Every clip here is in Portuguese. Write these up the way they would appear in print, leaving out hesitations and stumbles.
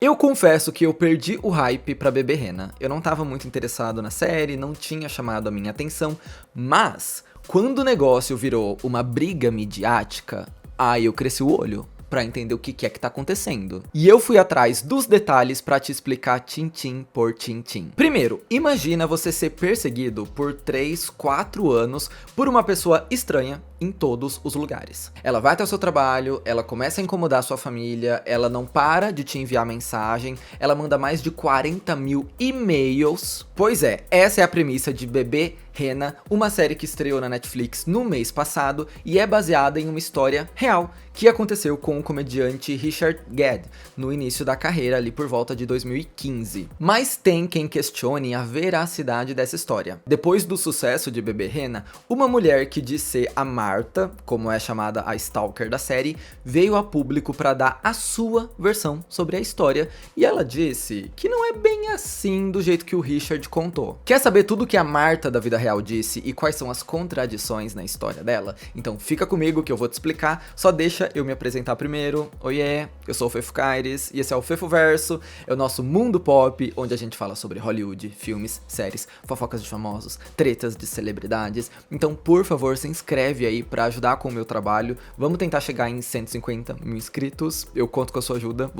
Eu confesso que eu perdi o hype pra Bebê Rena. Eu não tava muito interessado na série, não tinha chamado a minha atenção, mas quando o negócio virou uma briga midiática, aí eu cresci o olho pra entender o que é que tá acontecendo. E eu fui atrás dos detalhes pra te explicar tintim por tintim. Primeiro, imagina você ser perseguido por 3, 4 anos por uma pessoa estranha em todos os lugares. Ela vai até o seu trabalho, ela começa a incomodar a sua família, ela não para de te enviar mensagem, ela manda mais de 40 mil e-mails. Pois é, essa é a premissa de Bebê Rena, uma série que estreou na Netflix no mês passado e é baseada em uma história real que aconteceu com o comediante Richard Gere no início da carreira ali por volta de 2015. Mas tem quem questione a veracidade dessa história. Depois do sucesso de Bebê Rena, uma mulher que diz ser a Marta, como é chamada a stalker da série, veio a público para dar a sua versão sobre a história e ela disse que não é bem assim do jeito que o Richard contou. Quer saber tudo que a Marta da vida real disse e quais são as contradições na história dela? Então fica comigo que eu vou te explicar, só deixa eu me apresentar primeiro. Oiê, eu sou o Fefo Caires e esse é o Fefo Verso, é o nosso mundo pop, onde a gente fala sobre Hollywood, filmes, séries, fofocas de famosos, tretas de celebridades. Então por favor se inscreve aí pra ajudar com o meu trabalho, vamos tentar chegar em 150 mil inscritos, eu conto com a sua ajuda,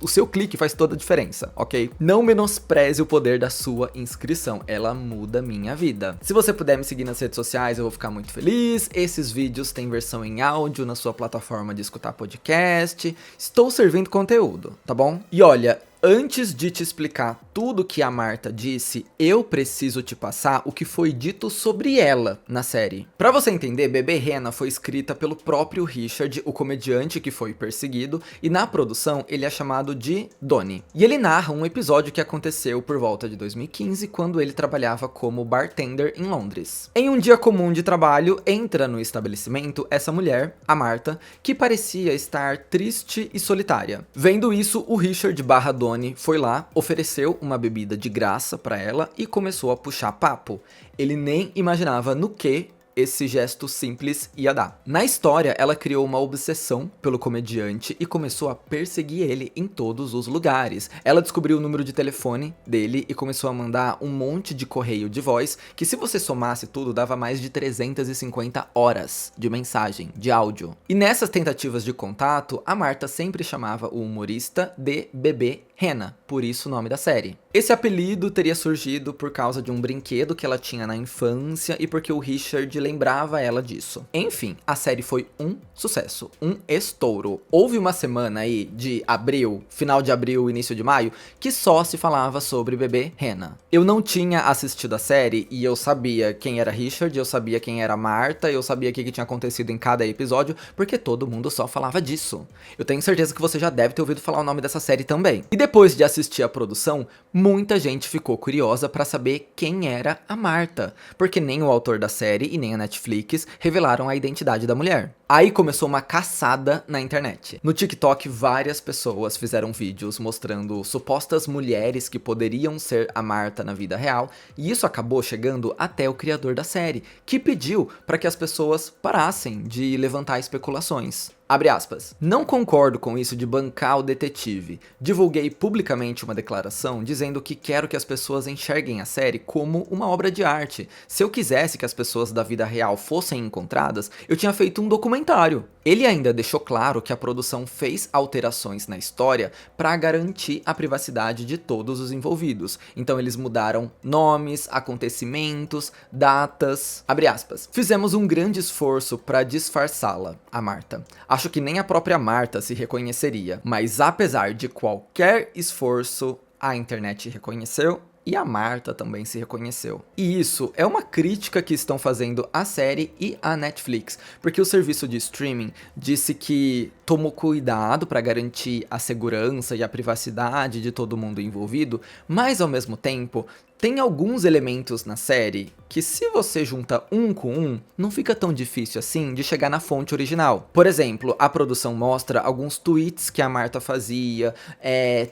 o seu clique faz toda a diferença, ok? Não menospreze o poder da sua inscrição, ela muda minha vida. Se você puder me seguir nas redes sociais, eu vou ficar muito feliz. Esses vídeos têm versão em áudio na sua plataforma de escutar podcast. Estou servindo conteúdo, tá bom? E olha, antes de te explicar tudo que a Marta disse, eu preciso te passar o que foi dito sobre ela na série. Pra você entender, Bebê Rena foi escrita pelo próprio Richard, o comediante que foi perseguido, e na produção ele é chamado de Donnie. E ele narra um episódio que aconteceu por volta de 2015, quando ele trabalhava como bartender em Londres. Em um dia comum de trabalho, entra no estabelecimento essa mulher, a Marta, que parecia estar triste e solitária. Vendo isso, o Richard barra Donnie foi lá, ofereceu uma bebida de graça pra ela e começou a puxar papo. Ele nem imaginava no que esse gesto simples ia dar. Na história, ela criou uma obsessão pelo comediante e começou a perseguir ele em todos os lugares. Ela descobriu o número de telefone dele e começou a mandar um monte de correio de voz, que se você somasse tudo, dava mais de 350 horas de mensagem, de áudio. E nessas tentativas de contato, a Marta sempre chamava o humorista de Bebê Rena, por isso o nome da série. Esse apelido teria surgido por causa de um brinquedo que ela tinha na infância e porque o Richard lembrava ela disso. Enfim, a série foi um sucesso, um estouro. Houve uma semana aí de abril, final de abril, início de maio, que só se falava sobre Bebê Rena. Eu não tinha assistido a série e eu sabia quem era Richard, eu sabia quem era Marta, eu sabia o que tinha acontecido em cada episódio, porque todo mundo só falava disso. Eu tenho certeza que você já deve ter ouvido falar o nome dessa série também. E depois de assistir a produção, muita gente ficou curiosa pra saber quem era a Marta, porque nem o autor da série e nem a Netflix revelaram a identidade da mulher. Aí começou uma caçada na internet. No TikTok, várias pessoas fizeram vídeos mostrando supostas mulheres que poderiam ser a Marta na vida real, e isso acabou chegando até o criador da série, que pediu para que as pessoas parassem de levantar especulações. Abre aspas. Não concordo com isso de bancar o detetive. Divulguei publicamente uma declaração dizendo que quero que as pessoas enxerguem a série como uma obra de arte. Se eu quisesse que as pessoas da vida real fossem encontradas, eu tinha feito um documentário. Ele ainda deixou claro que a produção fez alterações na história para garantir a privacidade de todos os envolvidos. Então eles mudaram nomes, acontecimentos, datas. Abre aspas. Fizemos um grande esforço para disfarçá-la, a Marta. Acho que nem a própria Marta se reconheceria, mas apesar de qualquer esforço, a internet reconheceu e a Marta também se reconheceu. E isso é uma crítica que estão fazendo a série e a Netflix, porque o serviço de streaming disse que tomou cuidado para garantir a segurança e a privacidade de todo mundo envolvido, mas ao mesmo tempo tem alguns elementos na série que, se você junta um com um, não fica tão difícil assim de chegar na fonte original. Por exemplo, a produção mostra alguns tweets que a Marta fazia,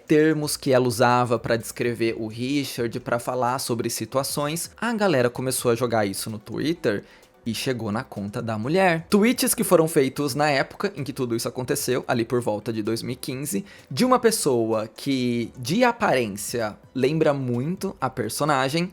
termos que ela usava para descrever o Richard, para falar sobre situações. A galera começou a jogar isso no Twitter e chegou na conta da mulher. Tweets que foram feitos na época em que tudo isso aconteceu, ali por volta de 2015, de uma pessoa que, de aparência, lembra muito a personagem,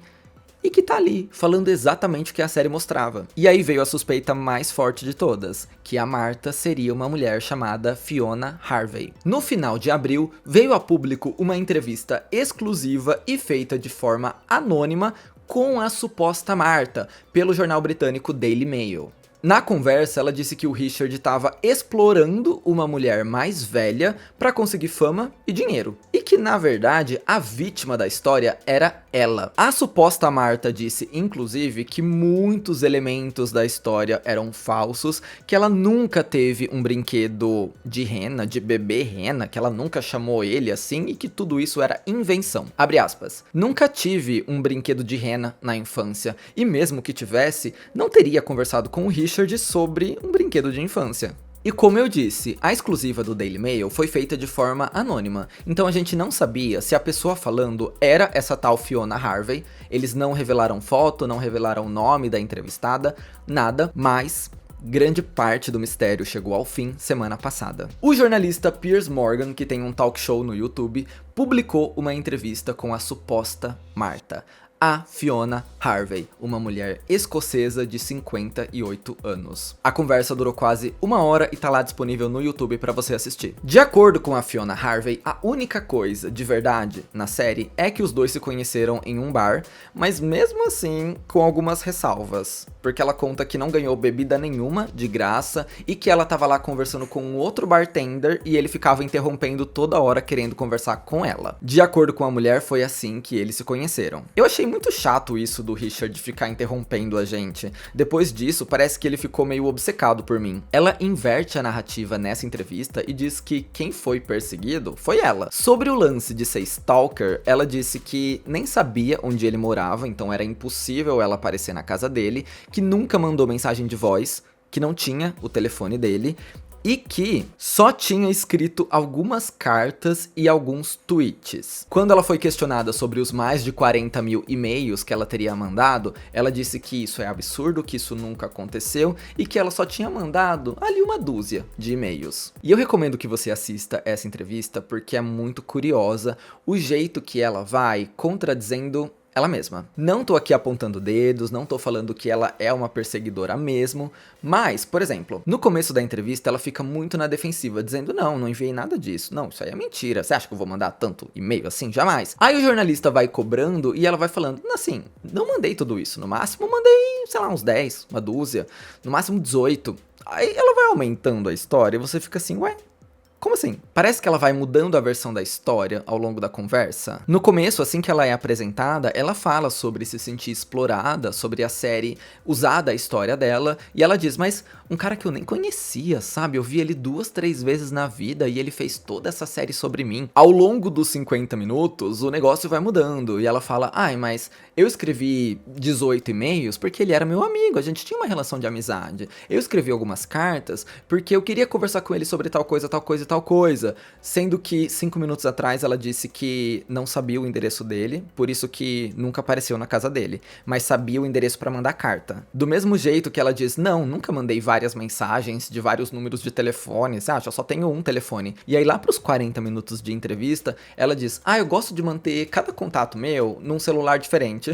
e que tá ali, falando exatamente o que a série mostrava. E aí veio a suspeita mais forte de todas, que a Martha seria uma mulher chamada Fiona Harvey. No final de abril, veio a público uma entrevista exclusiva e feita de forma anônima com a suposta Martha, pelo jornal britânico Daily Mail. Na conversa, ela disse que o Richard estava explorando uma mulher mais velha para conseguir fama e dinheiro. E que, na verdade, a vítima da história era ela. A suposta Martha disse, inclusive, que muitos elementos da história eram falsos, que ela nunca teve um brinquedo de rena, de bebê rena, que ela nunca chamou ele assim e que tudo isso era invenção. Abre aspas. Nunca tive um brinquedo de rena na infância e mesmo que tivesse, não teria conversado com o Richard sobre um brinquedo de infância. E como eu disse, a exclusiva do Daily Mail foi feita de forma anônima, então a gente não sabia se a pessoa falando era essa tal Fiona Harvey, eles não revelaram foto, não revelaram o nome da entrevistada, nada, mas grande parte do mistério chegou ao fim semana passada. O jornalista Piers Morgan, que tem um talk show no YouTube, publicou uma entrevista com a suposta Martha, a Fiona Harvey, uma mulher escocesa de 58 anos. A conversa durou quase 1 hora e tá lá disponível no YouTube pra você assistir. De acordo com a Fiona Harvey, a única coisa de verdade na série é que os dois se conheceram em um bar, mas mesmo assim com algumas ressalvas, porque ela conta que não ganhou bebida nenhuma de graça e que ela tava lá conversando com um outro bartender e ele ficava interrompendo toda hora querendo conversar com ela. De acordo com a mulher, foi assim que eles se conheceram. Eu achei muito chato isso do Richard ficar interrompendo a gente. Depois disso, parece que ele ficou meio obcecado por mim. Ela inverte a narrativa nessa entrevista e diz que quem foi perseguido foi ela. Sobre o lance de ser stalker, ela disse que nem sabia onde ele morava, então era impossível ela aparecer na casa dele, que nunca mandou mensagem de voz, que não tinha o telefone dele, e que só tinha escrito algumas cartas e alguns tweets. Quando ela foi questionada sobre os mais de 40 mil e-mails que ela teria mandado, ela disse que isso é absurdo, que isso nunca aconteceu e que ela só tinha mandado ali 1 dúzia de e-mails. E eu recomendo que você assista essa entrevista porque é muito curiosa o jeito que ela vai contradizendo ela mesma. Não tô aqui apontando dedos, não tô falando que ela é uma perseguidora mesmo, mas, por exemplo, no começo da entrevista ela fica muito na defensiva, dizendo não enviei nada disso, não, isso aí é mentira, você acha que eu vou mandar tanto e-mail assim? Jamais. Aí o jornalista vai cobrando e ela vai falando, assim, não mandei tudo isso, no máximo mandei, sei lá, uns 10, 1 dúzia, no máximo 18. Aí ela vai aumentando a história e você fica assim, ué, como assim? Parece que ela vai mudando a versão da história ao longo da conversa. No começo, assim que ela é apresentada, ela fala sobre se sentir explorada, sobre a série usar da história dela, e ela diz, mas um cara que eu nem conhecia, sabe? Eu vi ele 2, 3 vezes na vida e ele fez toda essa série sobre mim. Ao longo dos 50 minutos, o negócio vai mudando, e ela fala, ai, mas eu escrevi 18 e-mails porque ele era meu amigo, a gente tinha uma relação de amizade. Eu escrevi algumas cartas porque eu queria conversar com ele sobre tal coisa, tal coisa e tal coisa, sendo que 5 minutos atrás ela disse que não sabia o endereço dele, por isso que nunca apareceu na casa dele, mas sabia o endereço para mandar carta. Do mesmo jeito que ela diz, nunca mandei várias mensagens de vários números de telefone, você acha, eu só tenho um telefone. E aí lá pros 40 minutos de entrevista, ela diz, eu gosto de manter cada contato meu num celular diferente.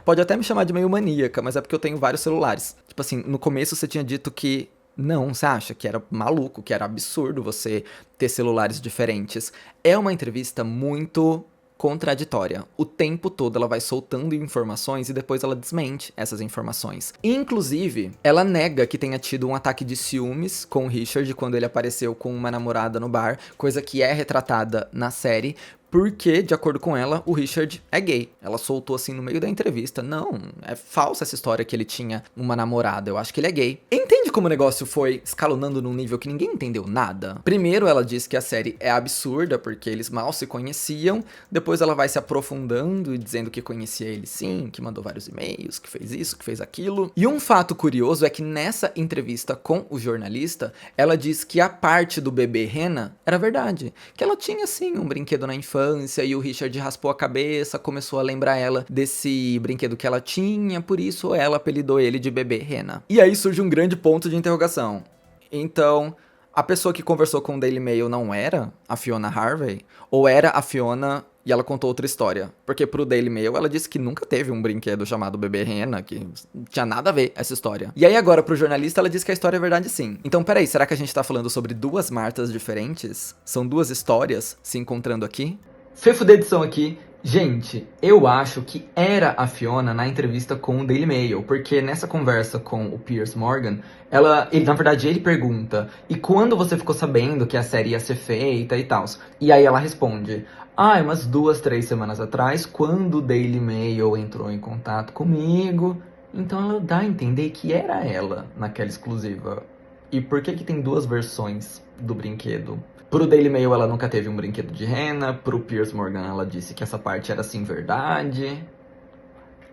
Pode até me chamar de meio maníaca, mas é porque eu tenho vários celulares. Tipo assim, no começo você tinha dito que não, você acha que era maluco, que era absurdo você ter celulares diferentes. É uma entrevista muito contraditória. O tempo todo ela vai soltando informações e depois ela desmente essas informações. Inclusive, ela nega que tenha tido um ataque de ciúmes com o Richard quando ele apareceu com uma namorada no bar, coisa que é retratada na série, porque, de acordo com ela, o Richard é gay. Ela soltou assim no meio da entrevista. Não, é falsa essa história que ele tinha uma namorada. Eu acho que ele é gay. Entende como o negócio foi escalonando num nível que ninguém entendeu nada? Primeiro ela diz que a série é absurda, porque eles mal se conheciam. Depois ela vai se aprofundando e dizendo que conhecia ele sim, que mandou vários e-mails, que fez isso, que fez aquilo. E um fato curioso é que nessa entrevista com o jornalista, ela diz que a parte do bebê rena era verdade. Que ela tinha sim um brinquedo na infância, infância e o Richard raspou a cabeça, começou a lembrar ela desse brinquedo que ela tinha, por isso ela apelidou ele de bebê rena. E aí surge um grande ponto de interrogação. Então, a pessoa que conversou com o Daily Mail não era a Fiona Harvey? Ou era a Fiona e ela contou outra história? Porque pro Daily Mail ela disse que nunca teve um brinquedo chamado Bebê Rena, que não tinha nada a ver essa história. E aí agora pro jornalista ela disse que a história é verdade sim. Então peraí, será que a gente tá falando sobre duas Martas diferentes? São duas histórias se encontrando aqui? Fefo da edição aqui. Gente, eu acho que era a Fiona na entrevista com o Daily Mail, porque nessa conversa com o Piers Morgan, na verdade, ele pergunta, e quando você ficou sabendo que a série ia ser feita e tal? E aí ela responde, umas 2, 3 semanas atrás, quando o Daily Mail entrou em contato comigo, então ela dá a entender que era ela naquela exclusiva. E por que tem duas versões do brinquedo? Pro Daily Mail ela nunca teve um brinquedo de rena, pro Piers Morgan ela disse que essa parte era sim verdade.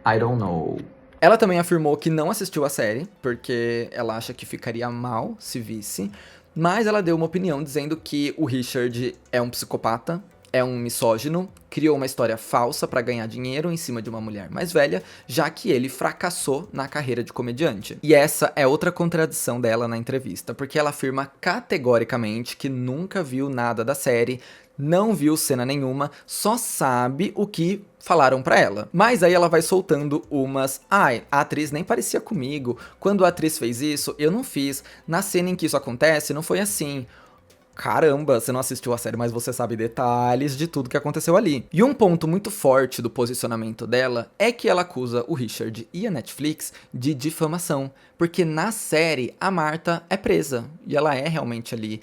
I don't know. Ela também afirmou que não assistiu a série, porque ela acha que ficaria mal se visse, mas ela deu uma opinião dizendo que o Richard é um psicopata, é um misógino, criou uma história falsa pra ganhar dinheiro em cima de uma mulher mais velha, já que ele fracassou na carreira de comediante. E essa é outra contradição dela na entrevista, porque ela afirma categoricamente que nunca viu nada da série, não viu cena nenhuma, só sabe o que falaram pra ela. Mas aí ela vai soltando umas, a atriz nem parecia comigo, quando a atriz fez isso, eu não fiz, na cena em que isso acontece, não foi assim. Caramba, você não assistiu a série, mas você sabe detalhes de tudo que aconteceu ali. E um ponto muito forte do posicionamento dela é que ela acusa o Richard e a Netflix de difamação, porque na série a Marta é presa e ela é realmente ali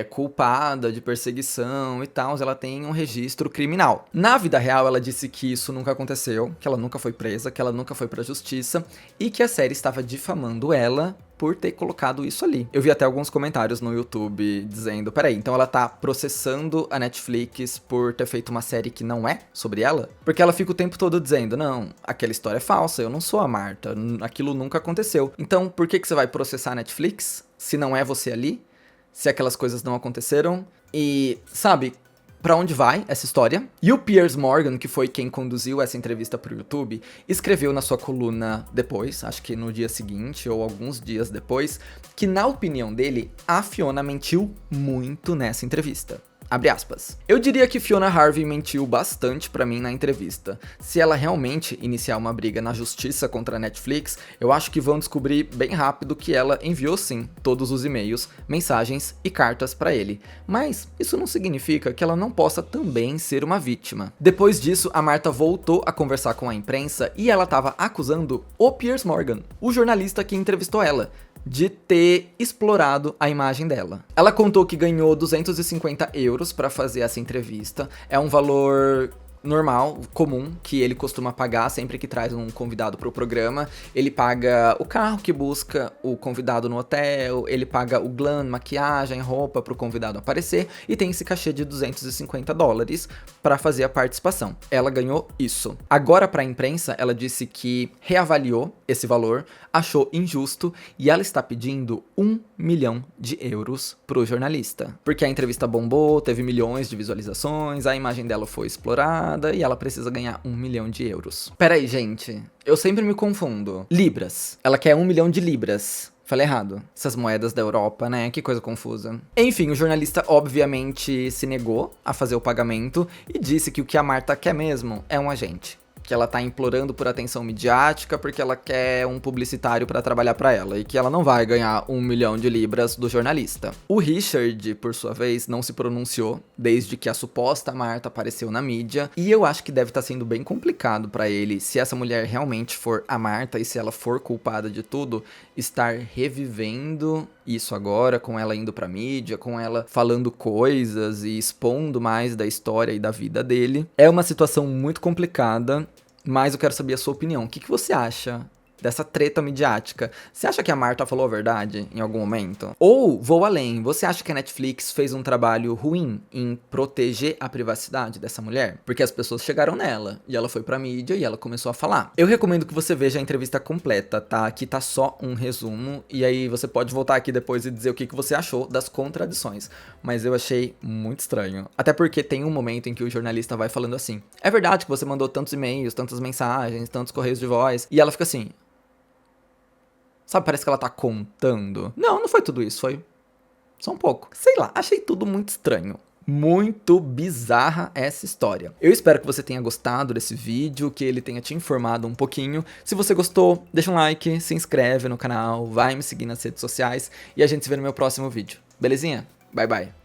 culpada de perseguição e tal, ela tem um registro criminal. Na vida real, ela disse que isso nunca aconteceu, que ela nunca foi presa, que ela nunca foi pra justiça e que a série estava difamando ela por ter colocado isso ali. Eu vi até alguns comentários no YouTube dizendo, peraí, então ela tá processando a Netflix por ter feito uma série que não é sobre ela? Porque ela fica o tempo todo dizendo, não, aquela história é falsa, eu não sou a Marta, aquilo nunca aconteceu. Então, por que você vai processar a Netflix se não é você ali? Se aquelas coisas não aconteceram. E, sabe, pra onde vai essa história? E o Piers Morgan, que foi quem conduziu essa entrevista pro YouTube, escreveu na sua coluna depois, acho que no dia seguinte ou alguns dias depois, que na opinião dele, a Fiona mentiu muito nessa entrevista. Abre aspas. Eu diria que Fiona Harvey mentiu bastante pra mim na entrevista. Se ela realmente iniciar uma briga na justiça contra a Netflix, eu acho que vão descobrir bem rápido que ela enviou sim todos os e-mails, mensagens e cartas pra ele. Mas isso não significa que ela não possa também ser uma vítima. Depois disso, a Marta voltou a conversar com a imprensa e ela estava acusando o Piers Morgan, o jornalista que entrevistou ela, de ter explorado a imagem dela. Ela contou que ganhou 250 euros para fazer essa entrevista. É um valor normal, comum, que ele costuma pagar sempre que traz um convidado pro programa. Ele paga o carro que busca o convidado no hotel, ele paga o glam, maquiagem, roupa pro convidado aparecer e tem esse cachê de $250 para fazer a participação. Ela ganhou isso. Agora pra imprensa, ela disse que reavaliou esse valor, achou injusto e ela está pedindo 1 milhão de euros pro jornalista. Porque a entrevista bombou, teve milhões de visualizações, a imagem dela foi explorada e ela precisa ganhar 1 milhão de euros. Peraí, gente, eu sempre me confundo. Libras. Ela quer 1 milhão de libras. Falei errado. Essas moedas da Europa, né? Que coisa confusa. Enfim, o jornalista obviamente se negou a fazer o pagamento e disse que o que a Marta quer mesmo é um agente. Que ela tá implorando por atenção midiática porque ela quer um publicitário pra trabalhar pra ela e que ela não vai ganhar 1 milhão de libras do jornalista. O Richard, por sua vez, não se pronunciou desde que a suposta Marta apareceu na mídia e eu acho que deve estar sendo bem complicado pra ele, se essa mulher realmente for a Marta e se ela for culpada de tudo, estar revivendo isso agora, com ela indo pra mídia, com ela falando coisas e expondo mais da história e da vida dele. É uma situação muito complicada, mas eu quero saber a sua opinião. O que você acha dessa treta midiática. Você acha que a Marta falou a verdade em algum momento? Ou, vou além, você acha que a Netflix fez um trabalho ruim em proteger a privacidade dessa mulher? Porque as pessoas chegaram nela, e ela foi pra mídia e ela começou a falar. Eu recomendo que você veja a entrevista completa, tá? Aqui tá só um resumo, e aí você pode voltar aqui depois e dizer o que você achou das contradições. Mas eu achei muito estranho. Até porque tem um momento em que o jornalista vai falando assim: é verdade que você mandou tantos e-mails, tantas mensagens, tantos correios de voz, e ela fica assim... Sabe, parece que ela tá contando. Não, não foi tudo isso, foi só um pouco. Sei lá, achei tudo muito estranho. Muito bizarra essa história. Eu espero que você tenha gostado desse vídeo, que ele tenha te informado um pouquinho. Se você gostou, deixa um like, se inscreve no canal, vai me seguir nas redes sociais e a gente se vê no meu próximo vídeo. Belezinha? Bye, bye.